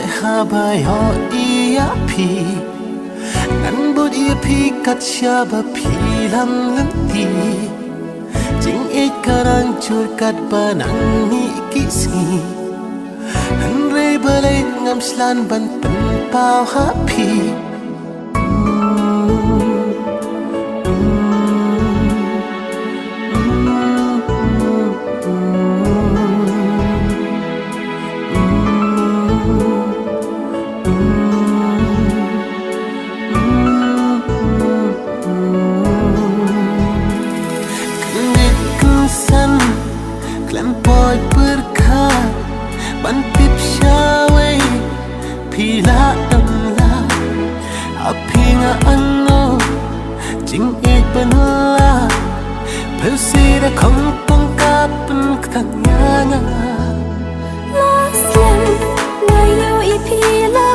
habayo iya pi nan bud iya pi kat syaba pi lam lenti jing ikarang chur kat banang ni kisi han re balai ngam slan ban pen pau ha pi Klempoi berkah Bantip syawai Pila damla Api nga ano Jing ipanla Persida kong pangkapan Katanya nga Last year Ngayon ipila